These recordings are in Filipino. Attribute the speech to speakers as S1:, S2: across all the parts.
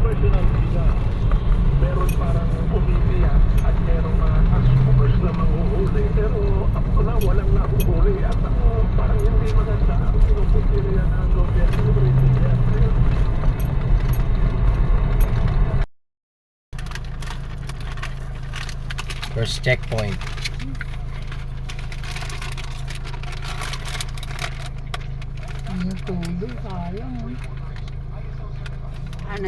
S1: personal visa. Meron parang pumipila at merong mga customers na manghuhuli. Pero ako na walang nahuhuli at ako parang hindi maganda ang pinupupili ng gobyerno.
S2: First checkpoint.
S3: Ano todo, sayang. Ano?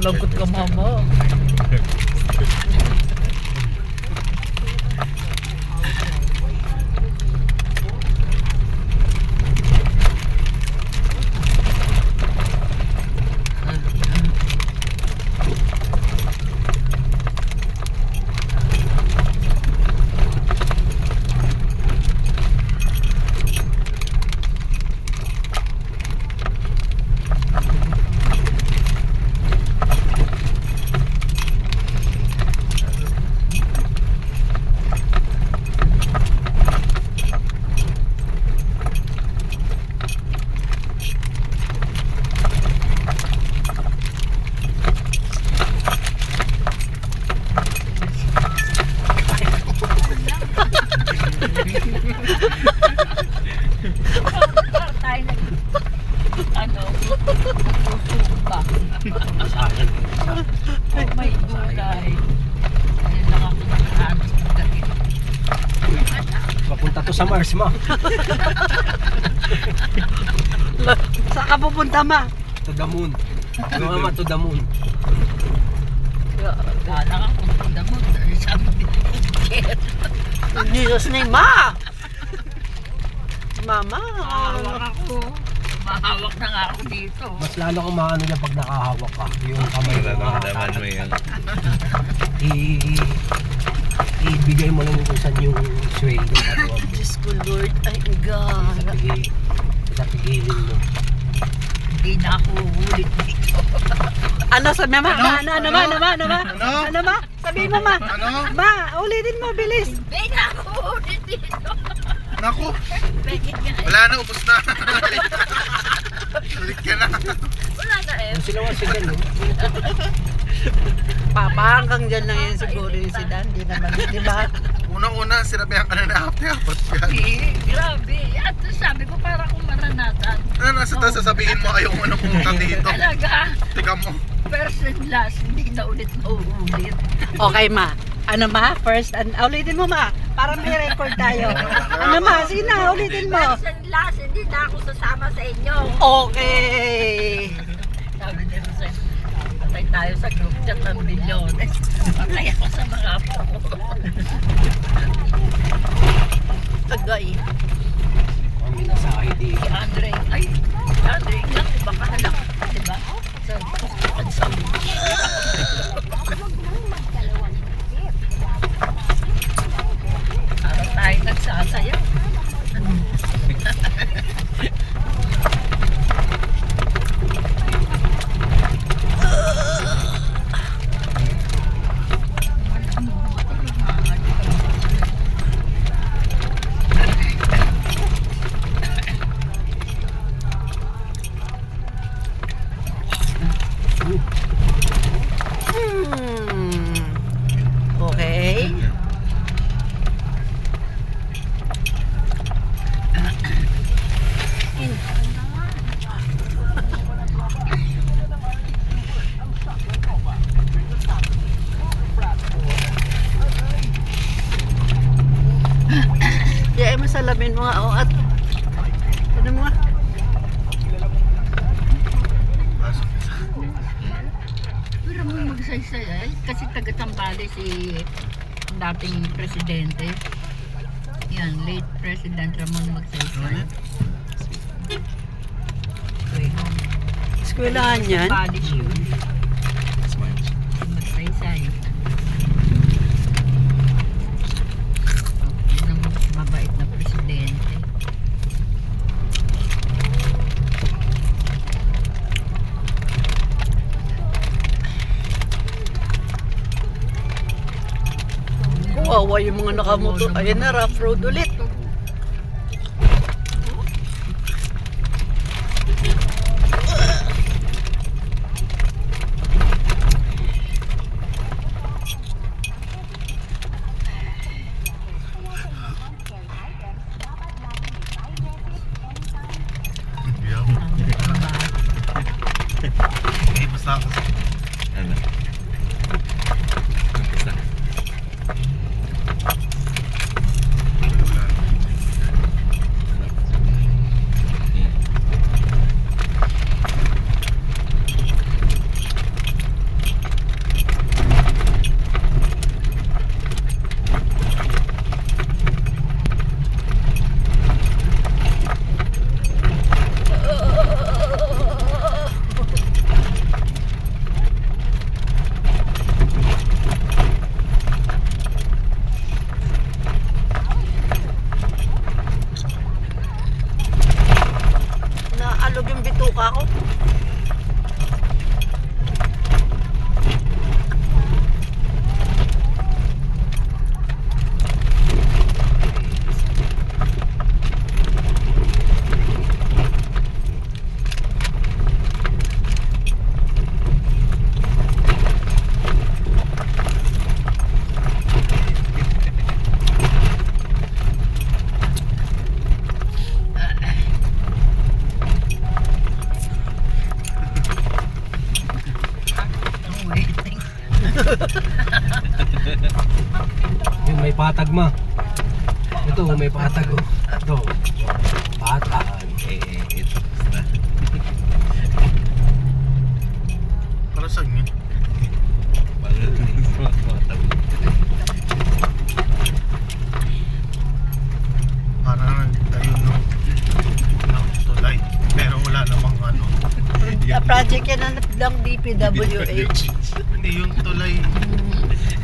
S3: Lagot ka, mama. May gulay. Ayun lang ako nakahanap.
S2: Papunta to sa Mars, ma.
S3: Saan ka pupunta, ma?
S2: To the moon. Ano, ma, to the moon.
S3: Gala ka pupunta mo. Sabi niya, in Jesus name, ma! Mama!
S4: Mahawak ako. Mahawak na nga ako dito.
S2: Mas lalo kang maano niya pag nakahawak ka. Yung kamay mo.
S5: Nararamdaman mo yan.
S2: Ibigay mo lang kung saan yung sweldo at wag.
S3: Diyos ko, Lord. Ay, God.
S2: Napigilin mo.
S4: Hindi na ako ulit dito.
S3: Ano sabi mo? Ano ma? Sabihin mo, ma.
S5: Ano?
S3: Ma, ulitin mo, bilis.
S4: Hindi na ako ulit dito.
S5: Naku,
S4: Bakit nga?
S5: wala na, ubos na. Ulit ka na.
S4: Wala na eh.
S2: Yung sinawa si Dan,
S3: Papa, hanggang dyan lang yan siguro yung si Dan. Di naman, di ba?
S5: Unang-una, sinabihan ka na na hapte-hapat yan.
S4: Grabe. At sabi ko para kung maranasan.
S5: Ano nasa taas sasabihin mo ayaw mo nang pumunta dito?
S4: Talaga.
S5: Tika mo.
S4: First and last. Hindi na ulit mauulit.
S3: Okay, ma. Ano, ma? First, ulitin mo, ma. Para may record tayo. Ano, ma? Sige na, ulitin mo.
S4: First and last. Hindi na ako sasama sa inyo.
S3: Okay.
S4: Sabi ni Rosel, patay tayo sa group chat ng milyones. Patay ako sa mga po.
S3: Tagay.
S2: Kami na sa ID.
S4: Si Andre, ay, si Andre, ilang baka halak, diba? Sa pansawin. Parang tayo nagsasayaw. kasi si dating presidente. Yan, late President Ramon Magsaysay.
S3: Eskwelahan yan.
S4: College yun. Magsaysay. Yun ang mabait na presidente.
S3: Kawawa yung mga nakamotor. Ayan na, rough road ulit.
S5: Yaw. Ay, basta ako.
S6: Ano? Umpisa.
S3: Naalog yung bituka ko.
S4: I'm waiting.
S2: Yung may patag ma. Ito, may patag oh. Ito. Patag.
S6: Ito. Basta.
S5: Para saan yun?
S6: Para sa mga tao.
S5: Para tayo ng tulay. Pero wala namang ano.
S3: Project yan ng DPWH.
S5: Hindi yung tulay.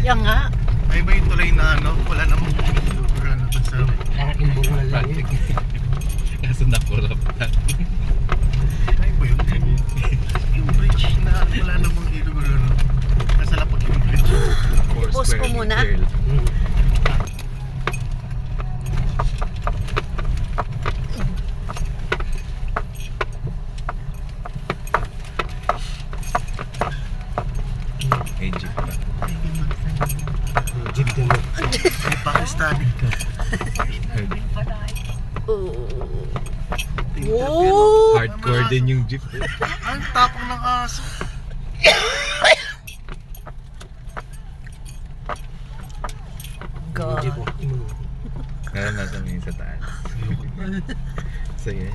S3: Yan nga.
S5: May ba yung tulay na ano? Wala namang ano doon sa...
S2: Parang imburnal lang yun.
S6: Kaso nakurap na.
S5: May ba yun? Yung bridge na wala namang ilog ano. Nasa lapag yung bridge.
S6: 4
S3: Post ko
S6: square
S3: muna.
S6: meter.
S2: Hmm.
S6: May jeep pa.
S2: Jeep din mo.
S5: May Pakistani.
S3: Oh!
S6: Hardcore din yung jeep.
S5: Ang tapang ng aso.
S2: Yung jeep
S3: God.
S2: oh. Hmm.
S6: Naranasan mo yung sa taas. Sige.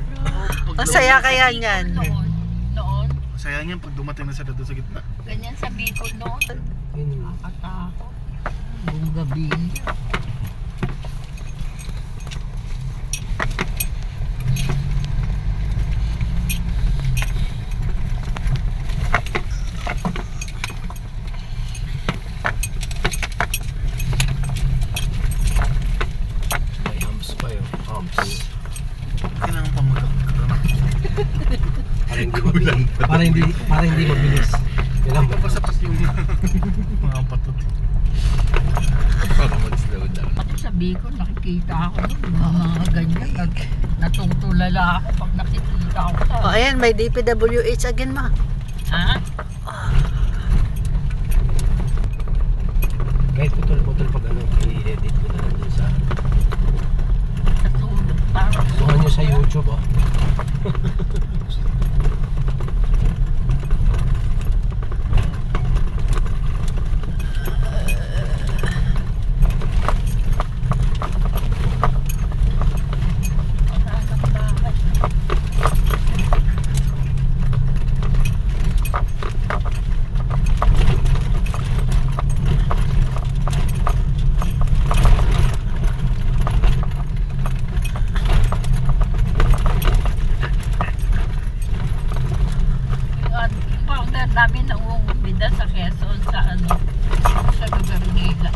S3: Ang saya kaya niyan.
S4: Noon,
S5: Masaya niyan pag dumating na sila doon sa gitna.
S4: ganyan sa Bicol noon.
S2: Yun yung
S4: Nakatakot. Buong gabi.
S2: may humps pa yun. Humps.
S5: Kailangan pa magkakaroon.
S2: Para hindi mabilis. Kailangan
S5: Hindi pa sapat yung mga patot.
S6: Para mag-slow down.
S4: Pati sa Bicol, nakikita ako nun. Mga ganyan. Natutulala ako pag nakikita ako sa...
S3: Oh, ayan, may DPWH again ma.
S4: Ha?
S2: kahit putol-putol pag ano, i-edit ko na lang dun sa
S4: Sa sulok. Parang
S2: suhan nyo sa YouTube oh.
S4: ang dami nangungumbida sa Quezon sa sa lugar nila.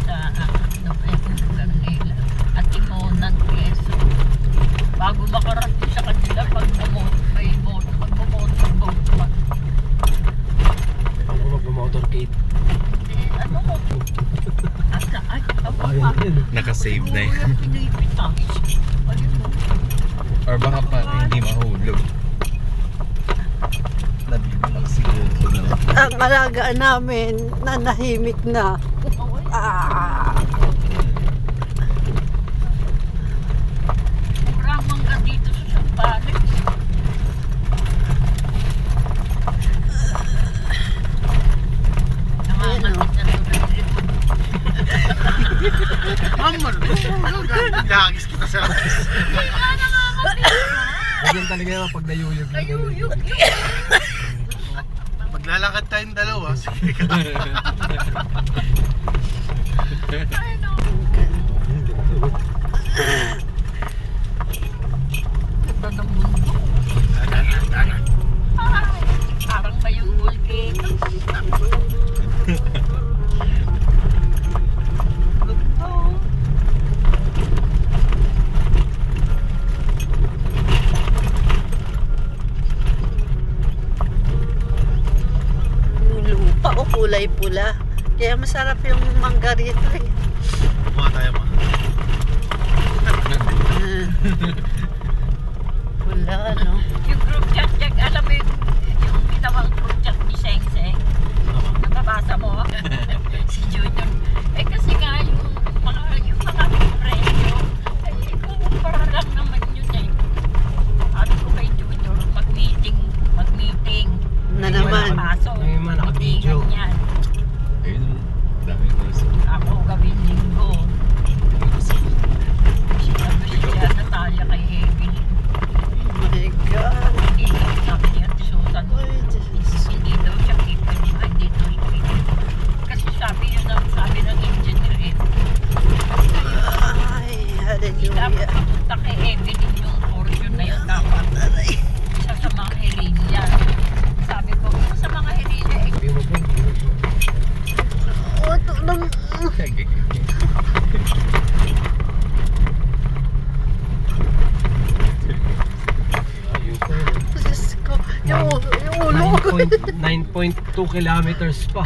S4: Sa lugar nila. At Timonan, Quezon. Bago makarating sa kanila, pag magbumotor pa.
S2: Ako mag-motorcade.
S4: Ano mo? Ay,
S2: Ayun yun.
S6: Naka-save na yun.
S4: Kuya, pinipitas. Ayun mo.
S6: Or baka para hindi mahulog. Nabibilang siguro na.
S3: Ang alagaan namin, nanahimik na. Ah.
S4: Ramang ka dito sa Sambales. Nangangalit na ito ng likod.
S5: Mama, lagis kita sa langis.
S2: Ganyan talaga naman pag nayuyog.
S4: Nayuyog.
S5: Maglalakad tayong dalawa. Sige ka.
S4: Ay, no. Ganda ng mundo. Ay, parang may yung volcano.
S3: Yung lupa o kulay pula. Kaya masarap yung mangga rito eh.
S5: Kuha tayo ma.
S3: Ah. Pula, no?
S4: Yung group chat, Jack, alam mo yung ginawang group chat ni Seng Seng? Nababasa mo? Si Junior. Eh kasi nga yung mga presyo, ay kukumpara lang naman yun eh. Sabi ko kay Junior, mag-meeting.
S3: Na naman.
S4: Pasok.
S2: Ngayon man, naka-video.
S4: Meetingan yan.
S6: Ayun, dami ko sa
S4: Ako gawin linggo. Siya Natalia kay Evelyn.
S3: Oh my God.
S4: Hindi daw sabi niya, Susan.
S3: Ay, Diyos.
S4: Hindi daw siya keeper. Hindi daw siya keeper. Kasi sabi ng engineer eh.
S3: Ay,
S4: Dapat
S3: hallelujah.
S4: papunta kay Evelyn yung portion na yun. Dapat isa sa mga herilya. Sabi ko, isa sa mga herilya eh.
S2: Sabi mo ba?
S3: Oh, ito lang.
S2: Ayun ko.
S3: Diyos ko. Yung ulo ko.
S2: 9.2 kilometers pa.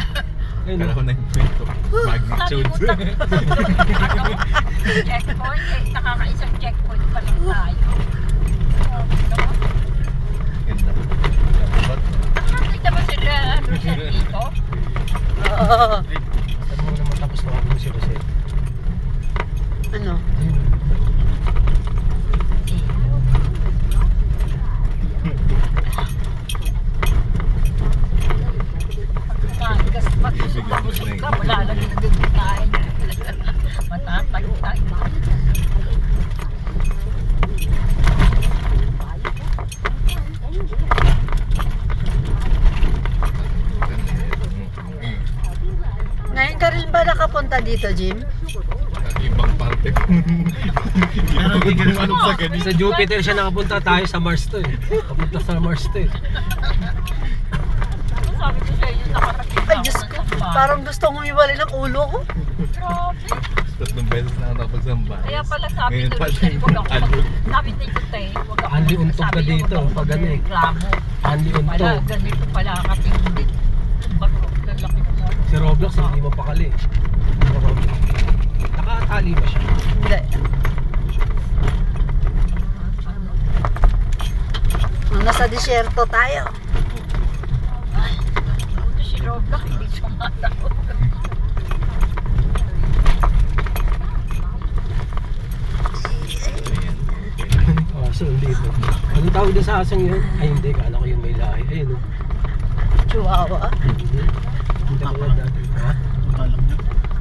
S2: Ayun
S6: Kala ko
S2: o.
S6: 9.2 magnitude.
S4: Checkpoint eh. Nakakaisang checkpoint pa lang tayo. Sabi naman,
S6: Ganda. Dapat
S4: nakakita ba sila Rosette dito?
S3: Oo.
S2: Saan mo naman tapos na ako si Rosette?
S3: Ano?
S2: Ayun.
S4: Pag busog ka, wala lang yung nagkakain. Matatagtag.
S3: Ngayon ka rin ba nakapunta dito, Jim?
S6: ibang parte ko. Hindi ko naman alam sa ganito.
S2: Sa Jupiter siya nakapunta, tayo sa Mars to eh. Papunta sa Mars to eh.
S4: Sabi ko sa inyo, nakarating
S3: Ay,
S4: ako
S3: Diyos
S4: ng
S3: ko.
S4: Sambales.
S3: Parang gusto kong iwalay ng ulo ko.
S4: Grabe.
S6: Tatlong beses na ako napagsamba.
S4: Kaya pala sabi
S6: Ngayon
S4: ni
S6: pa
S4: Rosel,
S6: din.
S4: huwag ako sabi ni Tute, huwag ako
S2: Anli untog ka
S4: sabi niya,
S2: dito,
S4: huwag ako
S2: pag ano eh.
S4: magreklamo.
S2: Anli
S4: Pala,
S2: untog.
S4: ganito pala katindi. Bago, lalaki mo.
S2: Si Roblox, hindi mo pakali. Nakatali ba siya?
S3: Hindi. Nasa disyerto tayo.
S4: Buto si Roblox, hindi sumatawag.
S2: Aso, hindi ito. Anong tawag din sa asang yun? Ay hindi, kala ko yun may lahi. Ayun o.
S3: Chihuahua.
S2: Hindi. Hindi ko na dati. Ha?
S5: Alam niyo.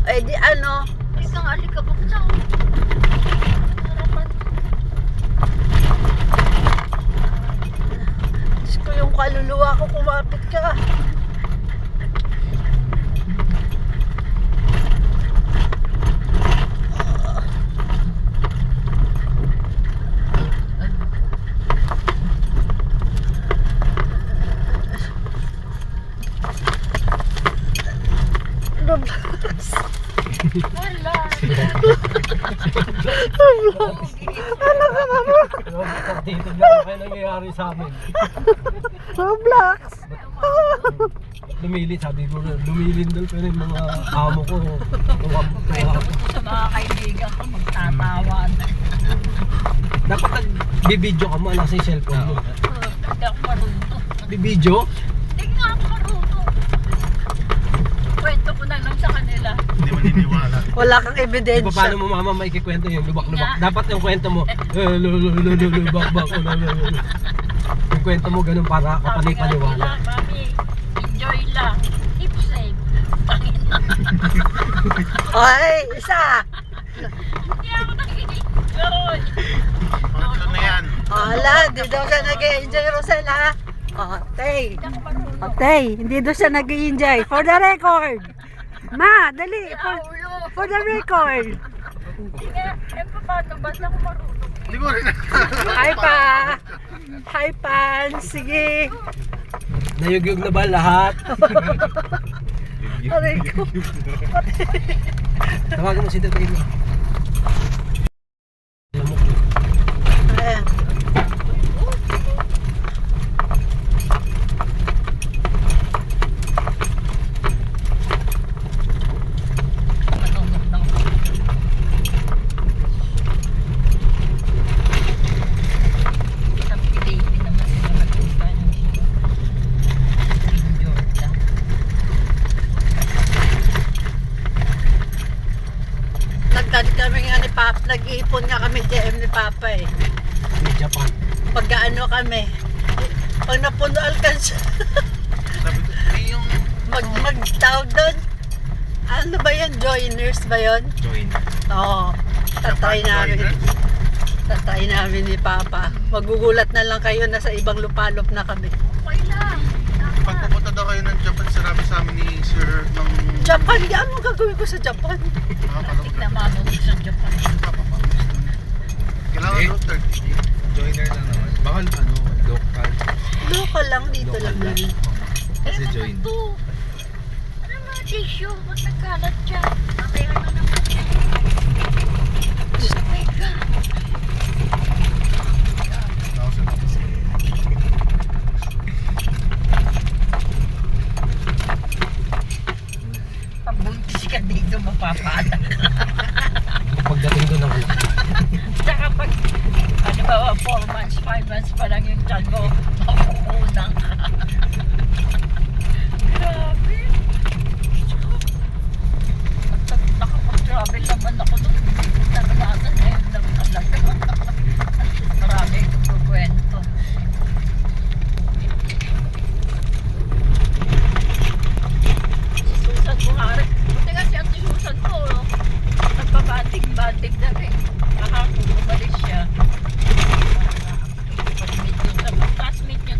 S3: Ay di ano,
S4: Isang alikabok na.
S3: Diyos ko yung kaluluwa ko, kumapit ka.
S4: Wala.
S2: Dito lang kayo nangyayari sa amin.
S3: Roblox.
S2: Lumilin, sabi ko, lumilin doon pero yung mga amo ko.
S4: Kwento ko sa mga kaibigan ko, magtatawan.
S2: Dapat nagbibideo ka mo, nasa yung cellphone mo.
S4: Hindi ako marunong.
S2: Bibideo?
S4: Hindi nga ako marunong. Kwento ko na lang sa kanila.
S5: Hindi maniniwala.
S3: Wala kang
S2: Di ba
S3: ebidensya.
S2: paano mo mama maikikwento yung lubak-lubak? Dapat yung kwento mo, lubak-bak. Yung kwento mo ganun para kapalipaniwala.
S4: Mami, enjoy lang. Keep safe. Tangina.
S3: Ay, isa.
S4: Hindi ako nakikinig. Garoy.
S5: Ano na yan?
S3: Ala, di daw siya nag-enjoy, Rosella. Oh, Tay.
S4: Hindi ako marunong.
S3: Oh, Tay, hindi daw siya nag-enjoy. For the record. Ma, dali.
S4: Ulo.
S3: For the record.
S4: Hindi nga. Eh, paano ba? Hindi ako marunong.
S5: Hindi ko rin.
S3: Hi, Pa. Hi, Pan. Sige.
S2: Nayugyug na ba lahat?
S3: Aray ko.
S2: Tawagan mo si Tatay mo. Alam mo,
S3: Ayan.
S4: Marunong lang. Sa Pilipin naman sila nagpunta ng Jordan.
S3: Kami nga ni Papa, nag-iipon nga kami DM ni Papa eh.
S2: sa Japan.
S3: Pag-ano kami. Pag napuno alcansa,
S5: Sabi ko, yung
S3: magtawag doon. Ano ba yan? Joiners ba yun?
S6: Join.
S3: Oo. Tatry namin.
S5: Joiners?
S3: Tatry namin ni Papa. Magugulat na lang kayo na sa ibang lupalop na kami.
S4: Okay lang.
S5: Pag pupunta daw kayo ng Japan, sarabi sa amin ni Sir ng...
S3: Japan, ano gagawin ko sa Japan?
S4: Tignan mo ano sa Japan.
S5: Kailangan
S6: Eh.
S5: daw third.
S6: Joiner lang naman. Baka ano, local.
S3: Local lang, dito lang
S6: Local
S3: namin.
S6: Kasi join.
S4: Ito. Ano mga tissue? Ba't nagkalat dyan? Mamaya na naman yan. Teka. Pag buntis ka dito, mapapala.
S2: Pagdating doon ng anak.
S4: Tsaka pag, ano ba, 4 months, 5 months pa lang yung tiyan mo, makukunang ka. Grabe. Nakapag-travel naman ako doon. Naranasan na yun lang talaga. Marami kong kwento. Si Susan Buhari. Buti nga si Ate Susan ko, nagbabating-bating na rin. Kahapon, umalis siya. Pag-meet yun sa classmate niya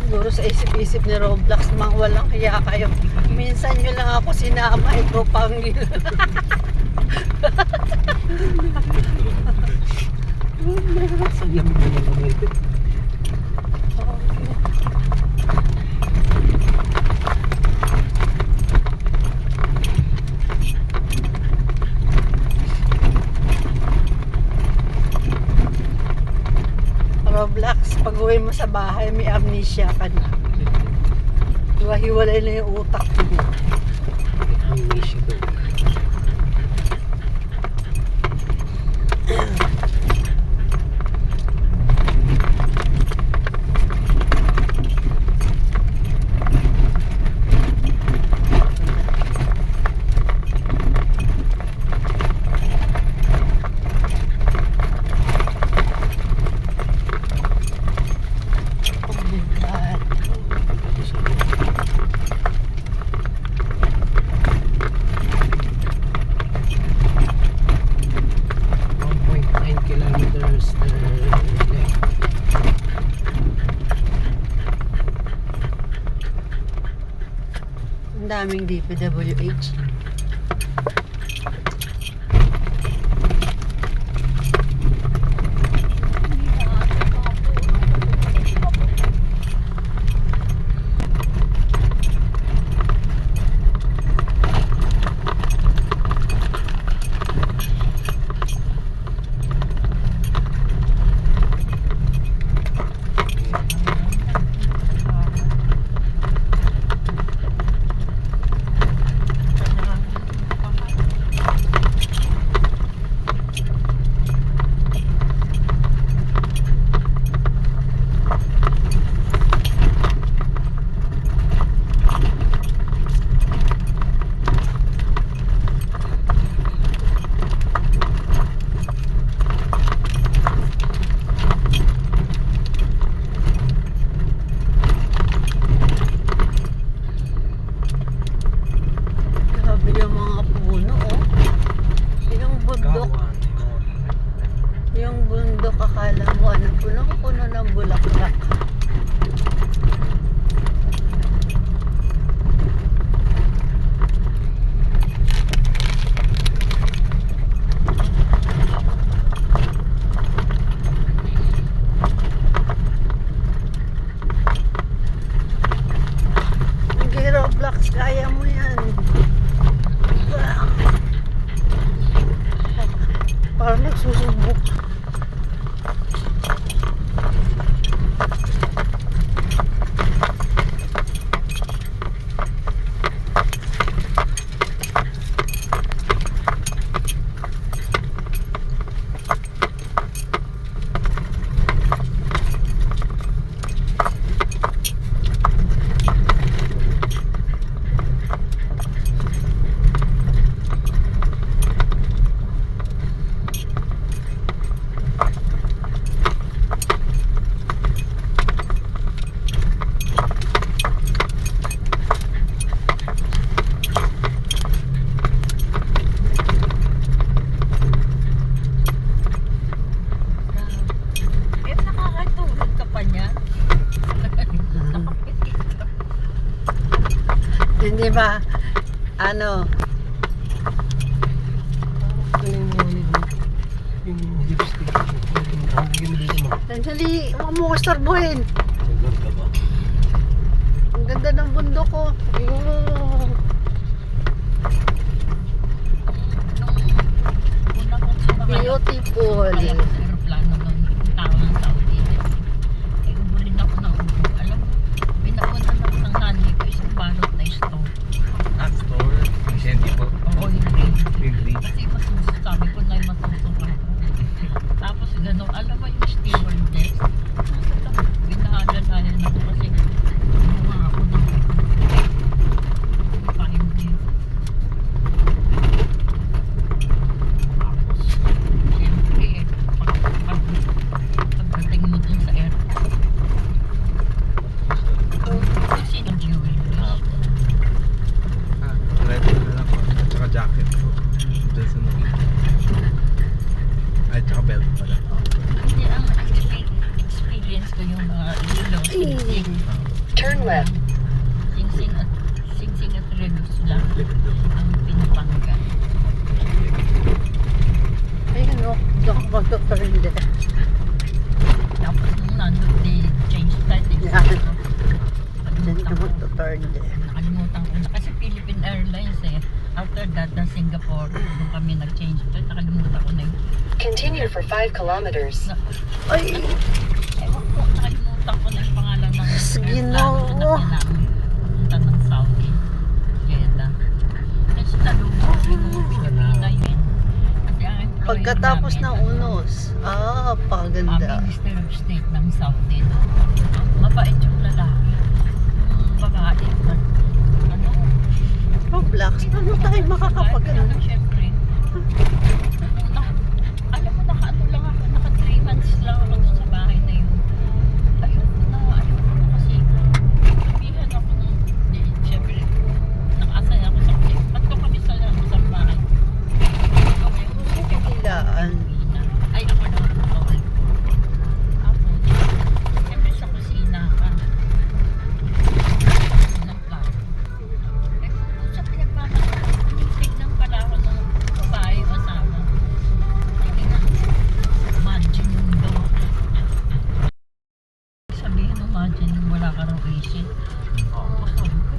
S3: Siguro sa isip-isip ni Roblox, mang walang kaya kayo. Minsan nyo lang ako sinama, ito pang
S2: Sa lamig na naman ito.
S3: Roblox, pag uwi mo sa bahay, may amnesia ka na. Hiwa-hiwalay na yung utak mo.
S2: Ang issue ko.
S3: Oh my God.
S2: Kilometers left.
S3: Ang daming DPWH. Grabe yung mga puno, oh. Yung bundok, yung bundok, akala mo, ano, punong-puno ng bulaklak. Hindi, Roblox, kaya mo yan. Parang nagsusubok.
S4: Eh, nakakatulog ka pa niya. Nakapitik ka.
S3: Hindi ba, ano,
S2: Yung lipstick. Yung dito mo.
S3: sandali, huwag mo ko istorbohin.
S2: Hanggang ka ba?
S3: Ang ganda ng bundok ko. Yung
S4: Una kong sumakay.
S3: beautiful.
S4: Kaya ko sa aeroplano ng tao ng Saudi. Eh, ubulin ako ng ubo. Alam mo, binakunan ako ng nanay ko isang balot na stove.
S6: Store. Hindi po.
S4: Oo, hindi.
S6: Hindi.
S4: Kasi sabi ko na yung masusuka ko. Tapos gano'n, alam mo yung stewardess? Binahadalayan ako kasi gumawa ako ng 5 days. Tapos, siyempre, pagdating mo dun sa airport, kasi ng jewelry.
S6: Ready na lang po. At saka jacket po. Dyan sa nung. Ay, tsaka belt pala.
S4: Hindi, ang experience ko yung mga lilo,
S7: Turn left.
S4: Singsing at Relus lang ang pinapanggan.
S3: Ayun o, doon ako magtuturn din.
S4: Tapos nung nandun, they changed that.
S3: Yeah. Diyan ako magtuturn din.
S4: Nakalimutan ko na. Kasi Philippine Airlines eh. After that, na Singapore, doon kami nag-change. Pero nakalimutan ko na yun.
S7: Continue for 5 kilometers.
S3: Ay,
S4: Ewan ko, nakalimutan ko na yung pangalan ng
S3: Ginoo.
S4: aeroplano na namin. Papunta ng Saudi. Jeddah. Tapos nalubog yung Pilipina yun. Kasi ang employer
S3: pagkatapos
S4: namin,
S3: ng unos. Ah,
S4: ang
S3: paganda.
S4: Minister of State ng Saudi. No? Mabait yung lalaki. Yung babae. Ano?
S3: Roblox, paano tayo makakapagano?
S4: Siyempre. Alam mo, naka-ano lang ako, naka 3 months lang ako doon sa bahay na yun. Ayoko na kasi sabihan ako ng, siyempre, nakasaya ako sa kasi, ba't ko kami sa bahay? Ako yung
S3: Kakilaan.
S4: ay, ako na ako. Tapos, siyempre sa kusina ka. Ng plato. Eh, kung sa pinagmamahal, tignan pala ako ng babae kasama. Tignan, imagine yung daw. Sabihin, imagine yung wala ka raw isip. Oo, sabi ko,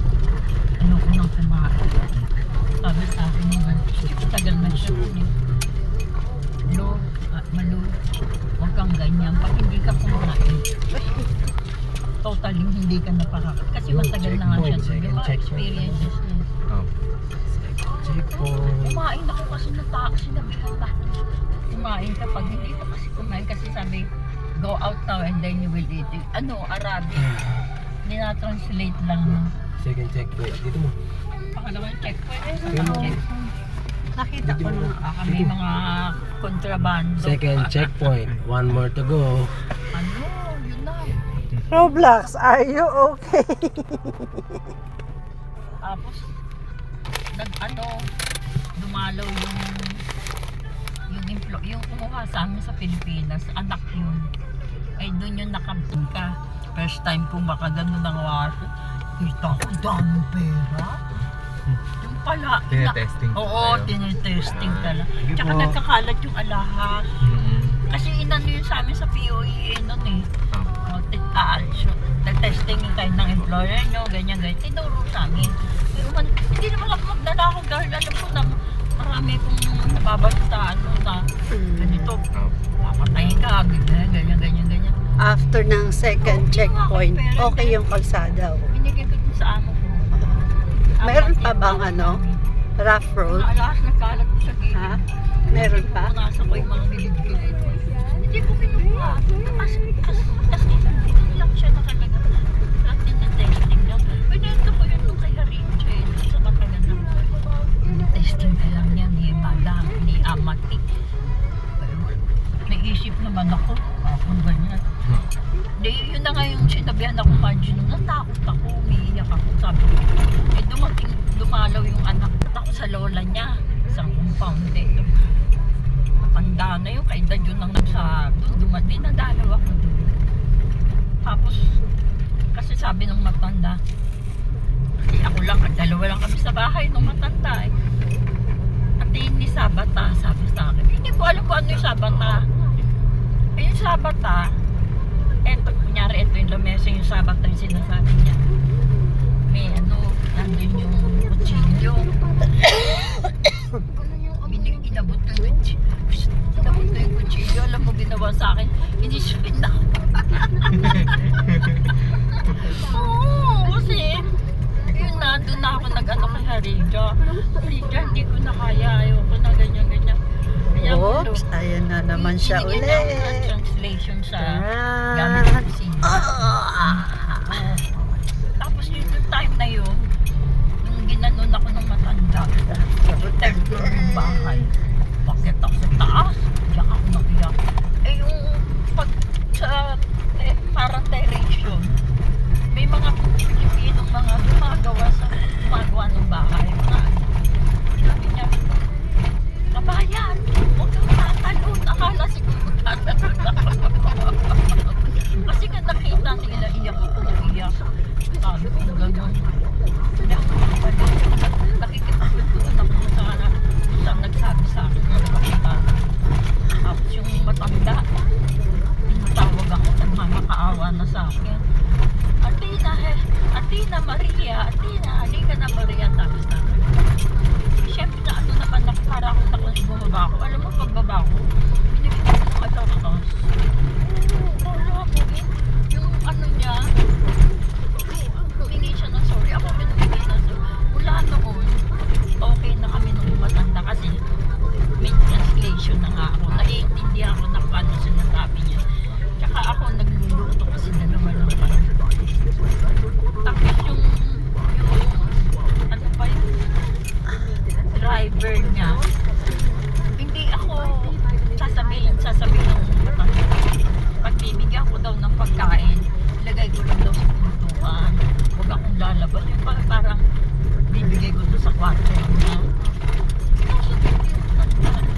S4: ano ko nang kumain. Sabi sa akin yung tagal na siya eh. Lo, Malu, huwag kang ganyan. Pag hindi ka kumain, totally hindi ka napakakat. Kasi matagal na nga siya. Yung mga experiences niya.
S2: Checkpoint.
S4: Kumain ako kasi sinabihan ba? Kumain ka pag hindi ka kasi kumain kasi sabi, go out now and then you will eat. Ano, Arabic. Nina-translate lang.
S2: Second checkpoint. Dito mo.
S4: Pangalawang checkpoint.
S2: Second.
S3: Nakita ko na.
S4: Baka may mga kontrabando.
S2: Second checkpoint. One more to go.
S4: Ano, yun na.
S3: Roblox, are you okay?
S4: Tapos, dumalaw yung kumuha sa amin sa Pilipinas, anak yun. Ay doon yung nakabingka. First time kong makagano ng waso. Kita ko, daming pera. Yung pala.
S6: Tinetesting
S4: Oo,
S6: tayo.
S4: tinetesting tala.
S6: Sige
S4: Tsaka
S6: po.
S4: nagkakalat yung alahas. Kasi inano yun sa amin sa POE, nun eh. Testing yung kayo ng employer nyo, ganyan. Tinuro sa amin. Pero hindi naman ako maglalakog dahil alam ko na marami kong nababalitaan mo na ganito, papatayin ka, ganyan.
S3: After ng second checkpoint, okay yung kalsada. Oh.
S4: Binigay ko din sa amo ko.
S3: Meron pa bang ano? Rough road?
S4: Mga alahas nagkalat ko sa gilid.
S3: Ha? Meron pa?
S4: Nasa ko yung mga gilid-gilid. Hindi ko kinuha. Kasi hindi lang siya nakalaga. At tinetesting lang. Pinento ko yun nung kay Harinche. Sa matagal na. Tinetesting ka lang yan ni Madam, ni Amati. Naisip naman ako. Kung ganyan. Di, yun na nga yung sinabihan ako kanji nung natakot ako. Umiiyak ako. Sabi ko. Eh dumalaw yung anak. Ako sa lola niya. Isang compound dito. Matanda na yun, kay Dad yun nang nasa doon, dinadalaw ako doon. Tapos, kasi sabi ng matanda, kasi ako lang, dalawa lang kami sa bahay nung matanda eh. At ni Sabata, sabi sa akin, hindi ko alam kung ano yung Sabata. Eh yung Sabata, eto, kunyari ito yung lamesa yung Sabata yung sinasabi niya. May nandun yung kutsilyo. Inabot ko yung kutsilyo. Alam mo ginawa sa akin, inisipin na ako. Oo, kasi yun na, doon na ako nag-ano kay Harija. Harija, hindi ko na kaya, ayoko na ganyan. Kaya
S3: Oops, ayan na naman siya ulit.
S4: Binigyan ako ng translation sa gamit ng kusina. Tapos yung time na yun, nung ginanon ako ng matanda, third floor yung bahay. Bakit ako sa taas? Iyak ako nakiyak. Eh yung pag sa parang terration, may mga Pilipinong mga gumagawa ng bahay. Sabi niya, kabayan, huwag kang tatalon. Akala siguro tatalon ako. Kasi nga nakita nila, iyak ako, iyak. Tina Maria, halika na Maria, tapos na. Siyempre na ano naman, para akong takot bumaba ako. Alam mo, pagbaba ko, binibigyan ko ng atas. Wala mo, yung ano niya, humingi siya ng sorry. Ako binibigyan ng sorry. Mula noon, okay na kami nung matanda kasi may translation na nga ako. Naiintindihan ko na kung ano sinasabi niya. Tsaka ako nagluluto kasi dalawa lang pa. Tapos yung ano pa yung driver niya, hindi ako sasabihin ng matanda. Pag bibigyan ko daw ng pagkain, ilagay ko lang daw sa pintuan. Huwag akong lalabas. Yung parang bibigay ko doon sa kwarto niya.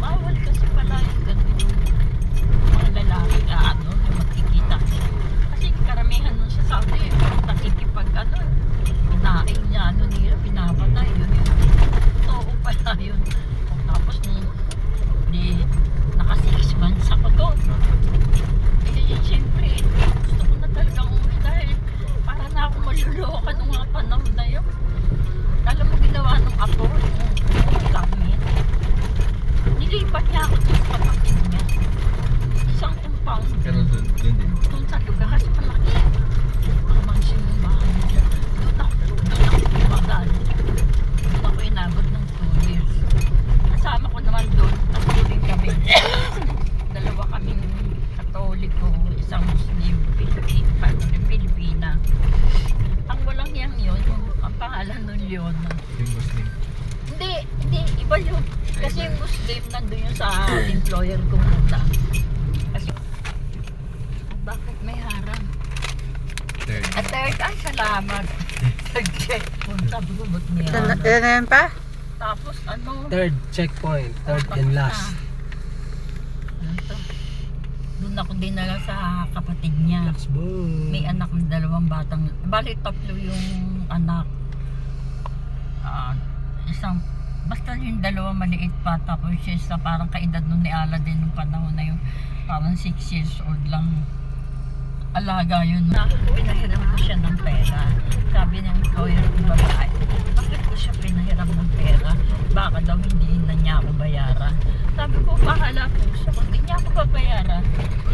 S4: Bawal kasi pala yung ganun yung mga lalaki na ano, yung magkikita. Kasi karamihan nun sa Saudi, nakikipag ano, pinain niya, ano nila, pinapatay. Yun yung totoo pala yun. Tapos nung naka 6 months ako doon. Eh, siyempre, gusto ko na talagang umuwi dahil para na ako malulukan nung mga panahon na yun. Alam mo ginawa nung apo, yung kami. Nilipat niya ako sa kapatid niya. Isang compound.
S6: Pero doon din.
S4: Doon sa lugar kasi malaki. Ang mansion yung bahay niya. Doon ako tumagal. Doon ako inabot ng 2 years. Kasama ko naman doon. Tatlo din kami. Dalawa kaming Katoliko, isang Muslim, Pilipina. Ang walang yang yun, ang pangalan nun Leona.
S6: Yung Muslim.
S4: Hindi, iba yun. Kasi yung Muslim nandun yun sa employer ko muna. Kasi, bakit may harang?
S6: Third.
S4: At third, ay salamat. Third checkpoint, sabi ko, ba't may
S3: Ano
S4: harang?
S3: yan pa?
S4: Tapos ano?
S2: Third checkpoint, third and last.
S4: Ano to? Doon ako dinala sa kapatid niya.
S2: Let's go.
S4: May anak ng 2 batang, bali 3 yung anak. Isang, basta yung 2 maliit pa, tapos siya sa parang kaedad nun ni Ala din nung panahon na yung parang 6 years old lang. Alaga yun. Pinahiram ko siya ng pera. Sabi ng employer ng babae, bakit ko siya pinahiram ng pera? Baka daw hindi na niya ako bayaran. Sabi ko, bahala po siya. Kung hindi niya ako babayaran,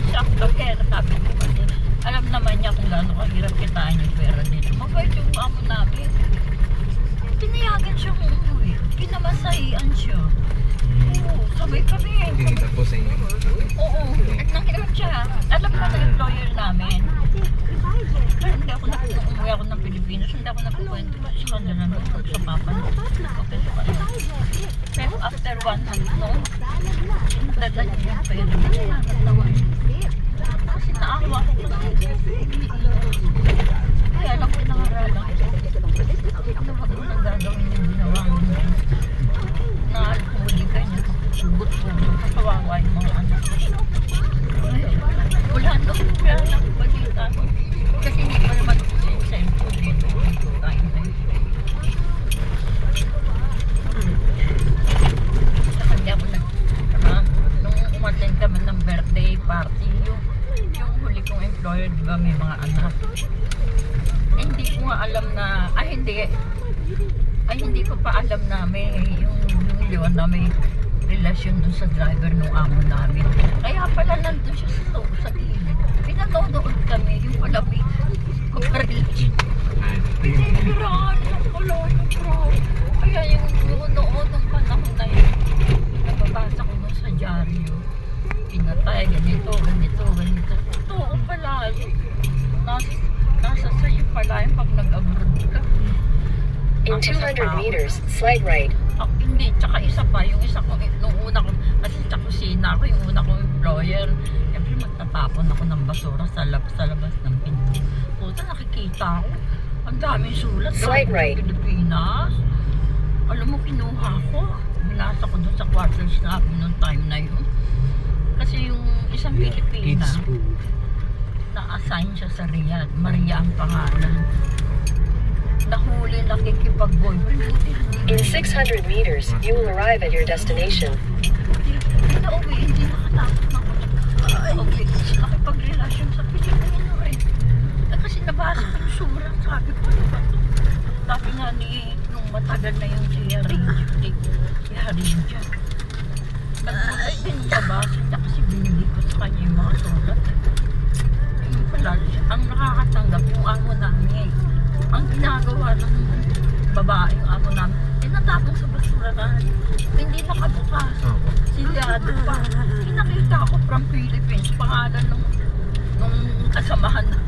S4: siya ang pera. Sabi ko kasi, alam naman niya kung gaano kahirap kitain yung pera dito. Mabait yung amo namin. Pinayagan siya kung umuwi. Pinamasahian siya. Oo, sabay kami.
S6: Tinita po sa inyo.
S4: Oo, at nangiram siya. Alam na ng employer namin. Pero hindi ako umuwi ako ng Pilipinas. Hindi ako nakukwento. Kasi sa kanila na sa papa na. Okay, so kaya. Pero after 1 month, no? Dala niya yung pera. Nakakatawa. Kasi naawa ko kasi. Kaya lang pinangaralan. Ano ba kung nagagawin yung ginawa mo? Naalhuli ka niya. Sugot ko. Kawawa yung mga anak. Wala na kung kaya lang balita. Kasi hindi pa naman ako sa cellphone dito. Tayo na yun. Saka hindi ako nung umattend kami ng birthday party, yung huli kong employer, di ba may mga anak. Hindi ko nga alam na, hindi ko pa alam na may yung Leon na may relasyon dun sa driver nung amo namin. Kaya pala nandun siya sa gilid. Pinanonood kami, yung pala may karelasyon. Pinagpiraan lang pala yung bro. Kaya yung noon ng panahon na yun, nababasa ko nun sa dyaryo. Pinatay, ganito. Totoo pala yun. Nasa sa'yo pala yung pag nag-abroad ka.
S7: In 200 meters, slight right.
S4: Hindi, tsaka isa pa, yung isa ko, nung una ko, kasi sa kusina ako, yung una kong employer, siyempre magtatapon ako ng basura sa labas ng pinto. Puta, nakikita ko, ang daming sulat.
S7: Slight right.
S4: Pilipinas. Alam mo, kinuha ko. Binasa ko doon sa quarters namin noong time na yun. Kasi yung isang Pilipina,
S2: Kids food.
S4: na-assign siya sa Riyadh. Maria ang pangalan. Nahuli, nakikipag-boyfriend.
S7: In 600 meters, you will arrive at your destination.
S4: Hindi na uwi, hindi nakatapos na ako. Nakipag-relasyon sa Pilipino eh. Kasi nabasa ko yung basura. Sabi ko, sabi nga nung matagal na yung si Harinja. Nagpunod din sa baso niya kasi binili ko sa kanya yung mga sulat. Ayun pala, ang nakakatanggap yung amo namin. Ang ginagawa ng babae yung amo namin, tinatapong sa basura na hindi nakabukas. Silyado pa. Kinakita ko from Philippines, pangalan nung kasamahan na.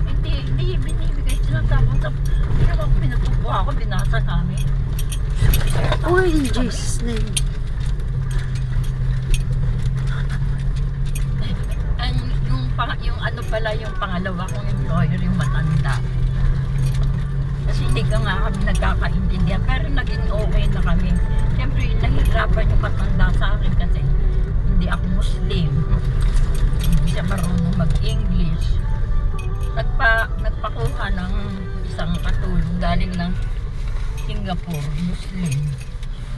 S4: Hindi binibigay. Tinatapong sa ginawa ko, pinatubuha ko, binasa namin.
S3: Uy, in Jesus' name.
S4: Yung ano pala yung pangalawa kong employer, yung matanda. Kasi hindi ka nga kami nagkakaintindihan, pero naging okay na kami. Siyempre, nahihirapan yung matanda sa akin kasi hindi ako Muslim. Hindi siya marunong mag-English. Nagpakuha ng isang katulong galing ng Singapore, Muslim.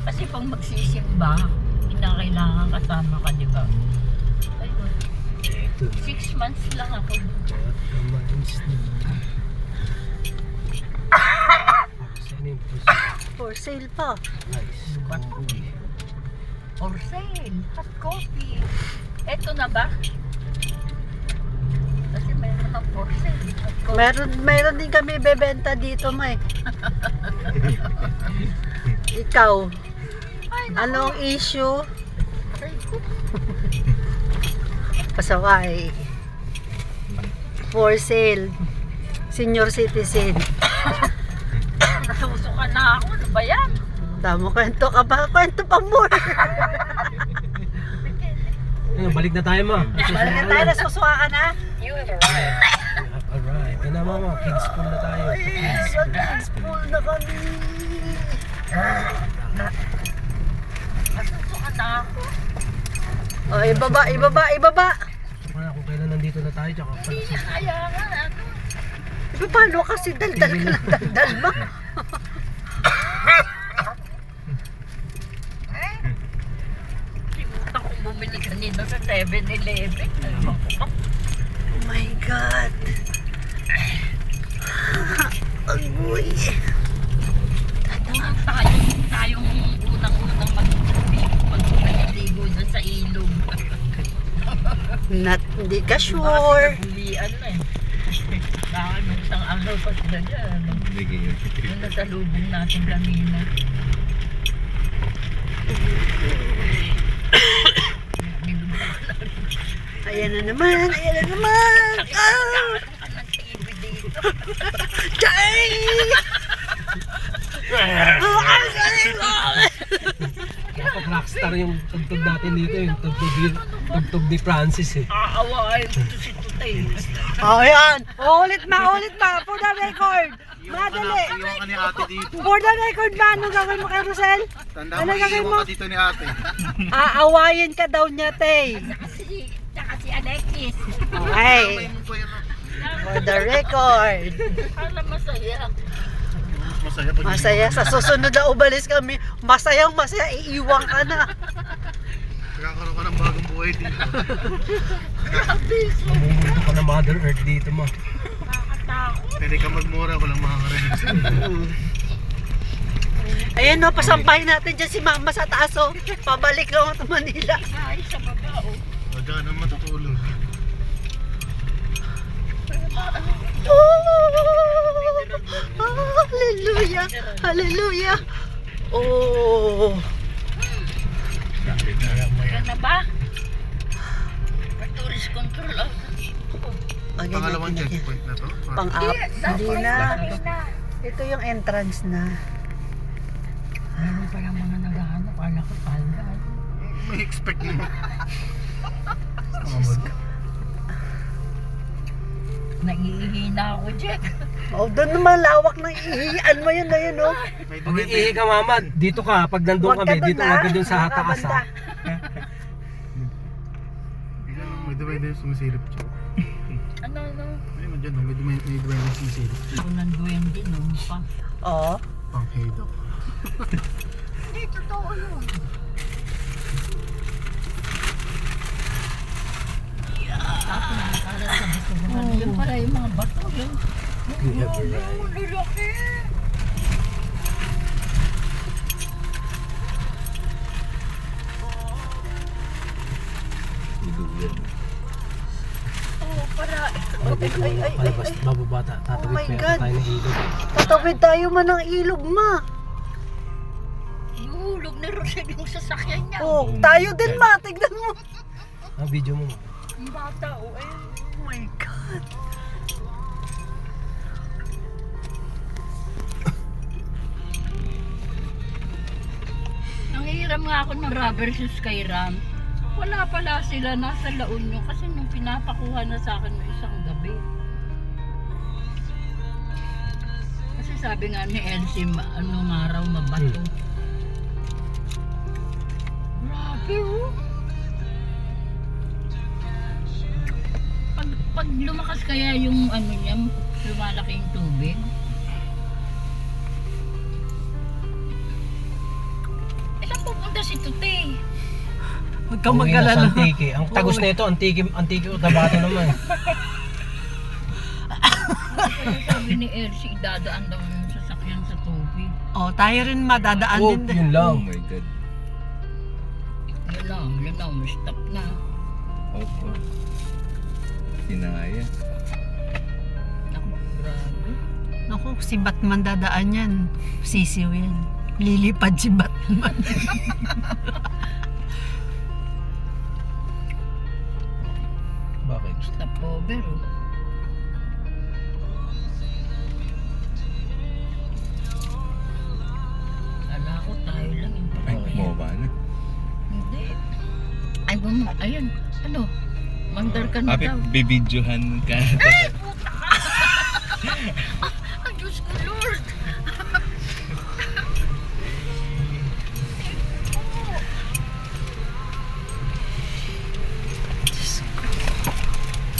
S4: Kasi pag magsisimba, kinakailangan kasama ka, di ba? Ayun. 6 months lang ako.
S3: For sale pa.
S4: For sale, hot coffee. Eto na ba? Kasi meron ng for sale, hot coffee.
S3: Meron din kami bebenta dito, May. Ikaw,
S4: Ay, naku.
S3: anong issue?
S4: Ay, ko.
S3: Pasaway. For sale. Senior citizen.
S4: Nasusuka na ako. Ano ba yan?
S3: Damo kwento ka ba? Kwento pa more.
S2: Ayun, balik na tayo, ma.
S3: Balik na tayo, nasusuka ka na?
S7: You have arrived.
S2: Alright. Ayun na, mama. Kids pool na tayo.
S3: Mag-school na kami.
S4: Nasusuka na ako.
S3: O, ibaba.
S2: Kaya kung kailan nandito na tayo, tsaka pala sa...
S4: Kaya nga ano.
S3: Paano kasi daldal ka ng daldal mo?
S4: Simutan kong bumili kanina sa 7-Eleven.
S3: Oh my God. Agoy.
S4: Tayong unang-unang magliligo dyan sa ilog.
S3: Hindi ka sure.
S4: Bulian na eh. Baka nung isang araw pa sila dyan. Yung nasalubong natin kanina.
S3: Ayan na naman. Ah!
S4: Ang TV dito.
S3: Chay!
S2: Kapag rockstar yung tugtog natin dito, yung tugtog ni Francis eh.
S4: Aawain ko si Tutay.
S3: Oh, yan. Ulit ma. For the record. Madali.
S5: Iwan ka ni ate dito.
S3: For the record ba? Ano gagawin mo kay Rosel?
S5: Tanda
S3: Ano
S5: mo,
S3: gagawin
S5: iwan
S3: mo?
S5: ka dito ni ate.
S3: Aawayin ka daw niya, Tay.
S4: Tsaka si Alexis.
S3: Okay.
S5: May mo pa yan.
S3: For the record.
S4: Alam masaya.
S5: Mas masaya pag
S3: Masaya. Sa susunod na ubalis kami, masayang masaya. Iiwan ka na.
S5: Kakaroon ka ng bagong buhay dito.
S2: Mamumundo ka na Mother Earth dito, ma.
S4: Nakakatakot.
S5: Pwede ka magmura, walang makakarinig sa'yo.
S3: Ayan no, pasampahin natin dyan si Mama sa taas oh. Pabalik lang ako sa Manila.
S4: Ay, sa baba oh.
S5: Wag ka nang matutulog.
S3: Hallelujah! Hallelujah! Oh!
S4: Yan na ba? May tourist control oh.
S5: Pangalawang checkpoint na to.
S3: Pang-up. Hindi na. Ito yung entrance na.
S4: Meron pa yung mga naghahanap. Kala ko palda.
S5: May expect mo.
S4: Naiihina ako, Jack.
S3: Oh, doon naman lawak ng ihiyan mo yun na yun oh.
S5: May
S2: Pag
S5: duwende.
S2: iihi ka, mama, dito ka. Pag nandun
S3: Huwag ka
S2: kami,
S3: doon,
S2: dito
S3: ha?
S2: wag ka dun sa taas, ha?
S5: May duwende yung sumisilip siya.
S4: Ano?
S5: Ay, mo dyan, may duwende yung sumisilip.
S4: Ako ng duwende nung pa.
S3: Oo.
S5: Pang head up.
S4: Hindi, totoo yun. Ako na para sa batuhan. Yun pala yung mga bato. Yun.
S2: You have to ride.
S4: Lulaki. Oh, para.
S2: Dito palabas, bababa, tatawid
S3: my
S2: pa yata
S3: God.
S2: tayo ng ilog.
S3: Tatawid tayo man ng ilog, ma.
S4: Hulog ni Rosel yung sasakyan niya.
S3: Oh, tayo din, ma. Tignan mo.
S2: Ah, video mo.
S4: Yung bata, oh, eh.
S3: Oh my God.
S4: Nanghihiram nga ako ng rubber shoes kay Ram. Wala pala sila, nasa La Union kasi nung pinapakuha na sa akin ng isang gabi. Kasi sabi nga ni Elsie, anong araw mabato. Grabe oh. Pag lumakas kaya yung ano niya, lumalaki yung tubig. Saan pupunta si Tute?
S3: Huwag
S2: Ang Antique. Ang tagos na ito, Antique o Tabato naman.
S4: Kasi sabi ni Elsie, idadaan daw yung sasakyan sa tubig.
S3: Oh, tayo rin madadaan
S2: Oh,
S3: din.
S2: yun lang.
S6: Oh my God.
S4: Yun na, may stop na.
S6: Opo. Sinaya.
S4: Naku, grabe.
S3: Naku, si Batman dadaan yan. Sisiw yan. Lilipad si Batman.
S2: Bakit?
S4: Stop over. Oh. Kala ko tayo lang yung
S6: Ay,
S4: pagkakaya.
S6: bumaba na.
S4: Hindi. Ay, ayun. Ano? Mandar ka na
S6: Happy
S4: daw.
S6: bibidyohan ka.
S4: Ay, Diyos ko, Lord!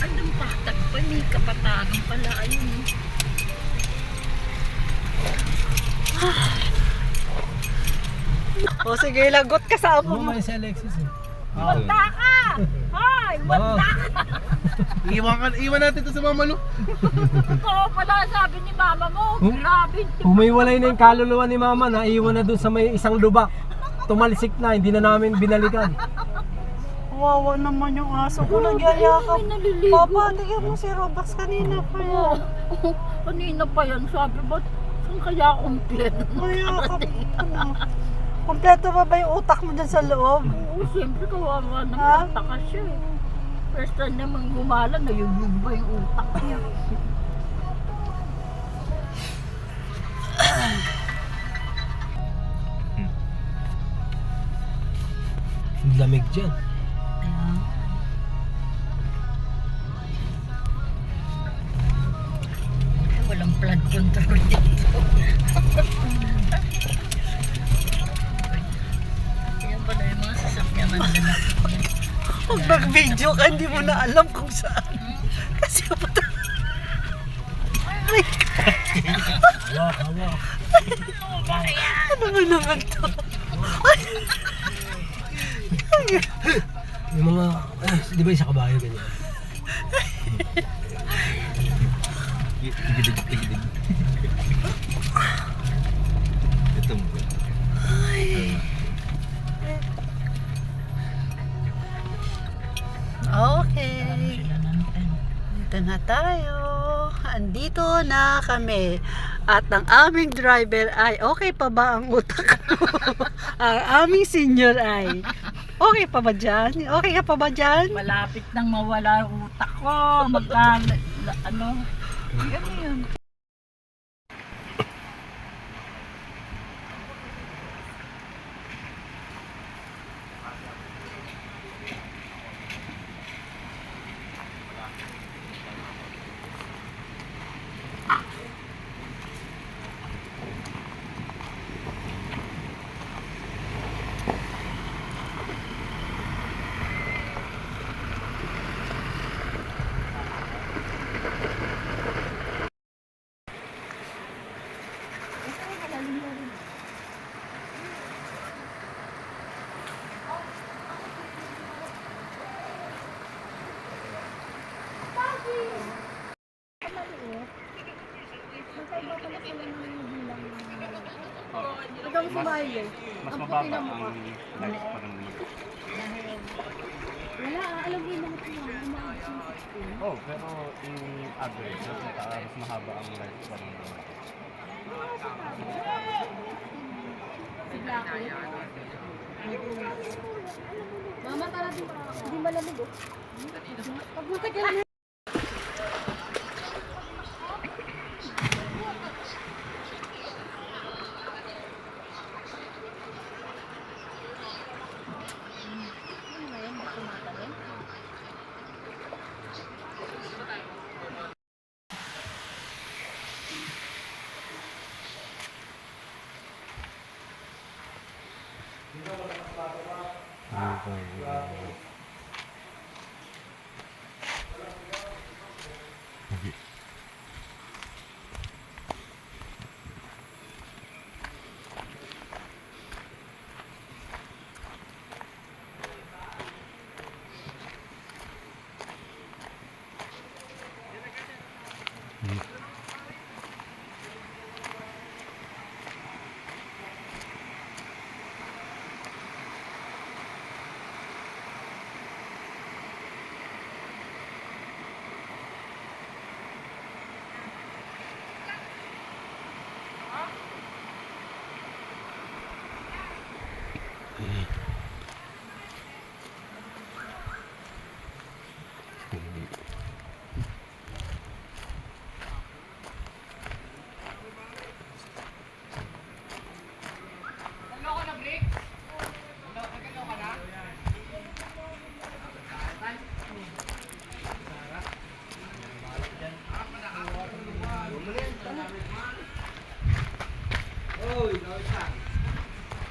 S4: Anong patag pa? May kapatagan pala. Ayun.
S3: O sige, lagot ka sa amo mo.
S2: Bumaba si Alexis eh.
S4: Mata ka! Hoy!
S2: Wow.
S4: Mata ka!
S5: Iwan natin to sa mama, no?
S4: Oo pala sabi ni mama mo.
S2: Hmm?
S4: Grabe.
S2: Humiwalay na yung kaluluwa ni Mama, naiwan na dun sa may isang lubak. Tumalsik na, hindi na namin binalikan.
S3: Wawa naman yung aso ko. Nagyayakap.
S4: Naliligo.
S3: Papa, tingnan mo si Robas kanina pa yan.
S4: Kanina pa yan. Sabi ba't saan kaya kumpleto?
S3: Mayakap. Kompleto pa ba yung utak mo dyan sa loob?
S4: Oo, siyempre kawawa
S3: Ha?
S4: naman. Taka siya eh. First time naman gumala, nayuyug ba yung utak niya?
S2: Ang lamig dyan.
S4: Walang flood control dito. Yan pala yung mga sasakyan ng lalaki.
S3: Pag nag-video ka, hindi mo na alam kung saan. Kasi pata...
S2: Hawak, hawak.
S3: Ano ba naman to?
S2: Yung mga, di ba yung sa kabayo ganyan?
S6: Tigidig. Ito mo.
S3: Okay. Dito na tayo. Andito na kami. At ang aming driver ay okay pa ba ang utak ko? Ang aming senior ay okay pa ba dyan? Okay ka pa ba dyan?
S4: Malapit nang mawala yung utak ko. Ano? Yun.
S8: Ikaw sa bahay eh.
S5: Mas
S8: Ang
S5: mababa
S8: puti ng
S5: ang
S8: mukha.
S5: life pa ng
S8: Wala, alam mo yung mga mga
S5: Oh, pero in average, mas mahaba ang life pa ng
S8: si Blackie. Mama, tara dito. Hindi malamig oh. Pag matagal na.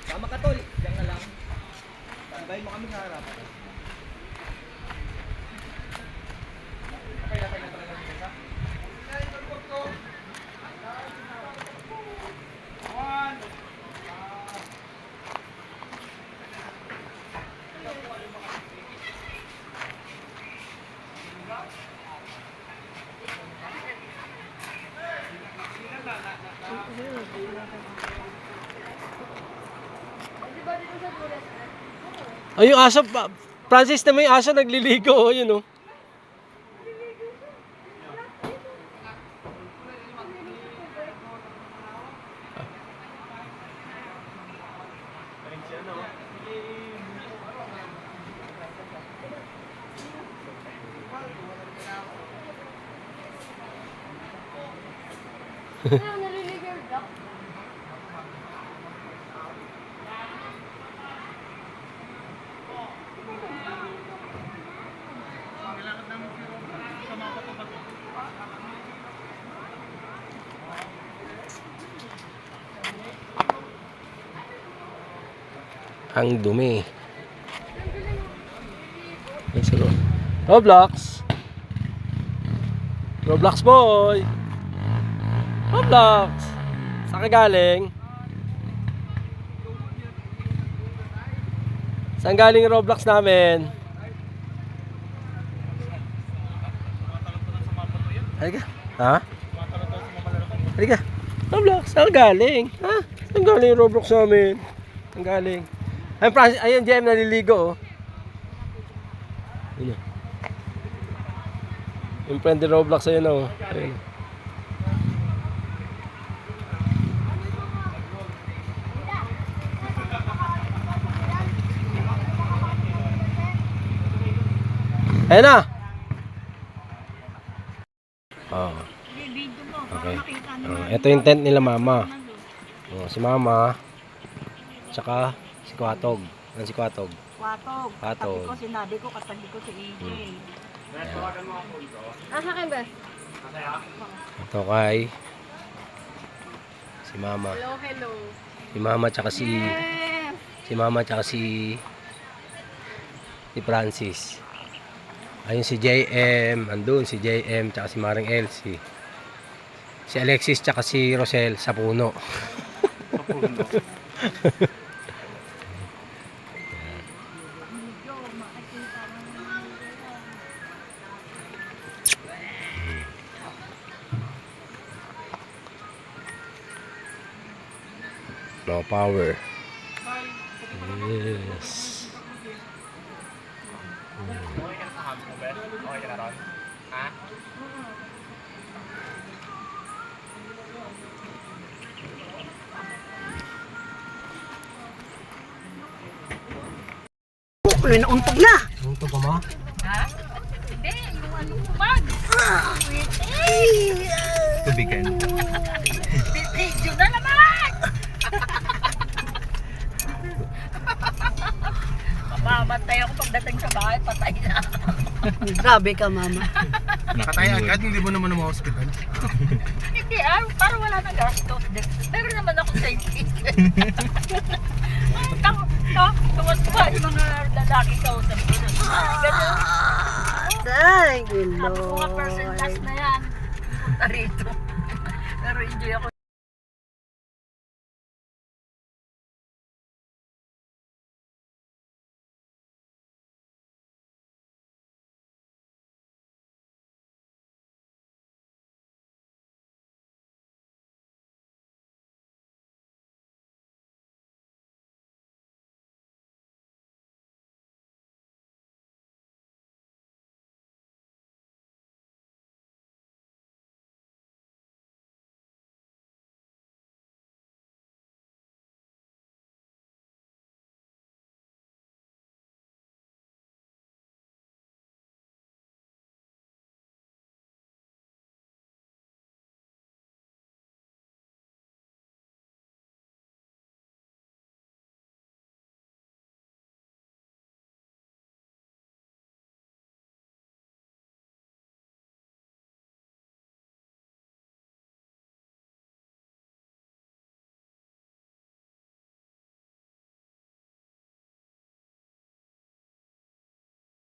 S2: Tama ka tol, diyan ka lang. Tambay mo kami sa harap. Ay, yung aso, Francis naman yung aso nagliligo, oh, yun oh. Ang dumi. Roblox. Roblox boy. Roblox. Saan ka galing? Saan galing yung Roblox namin? Halika. Ha? Halika. Roblox, saan ka galing? Ha? Saan galing yung Roblox namin? Saan galing? Ayun, Francis, ayun, JM naliligo, oh. Ayun. Yung friend ni Roblox, ayun, oh. Ayun. Ayun na. Oh. Okay. Oh, ito yung tent nila mama. Oh, si mama. Tsaka si Kwatog. Ano si Kwatog?
S4: Kwatog.
S2: Kwatog.
S4: Katabi ko, sinabi ko, katabi ko si AJ.
S8: Asa kayo ba?
S2: Ito kay si mama.
S8: Hello, hello.
S2: Si mama tsaka si mama tsaka si Francis. Ayun si JM, andun si JM tsaka si Maring Elsie. Si Alexis tsaka si Rosel sa puno.
S5: Sa puno.
S2: Low power. Yes.
S3: Uy, nauntog na.
S2: Ito ka ma?
S4: Ha? Hindi, yung ano bag. Wait,
S6: Tubigan.
S4: video na naman! Mamamatay ako pagdating sa bahay, patay na.
S3: Grabe ka, mama.
S5: Patay agad, hindi mo naman ng hospital.
S4: Hindi para wala nang gastos. Pero naman ako safety. Tuwas-tuwa yung mga lalaki kausap ko. Ganun.
S3: Thank you,
S4: Sabi ko nga person
S3: Lord.
S4: last na yan. Punta rito. Pero enjoy ako.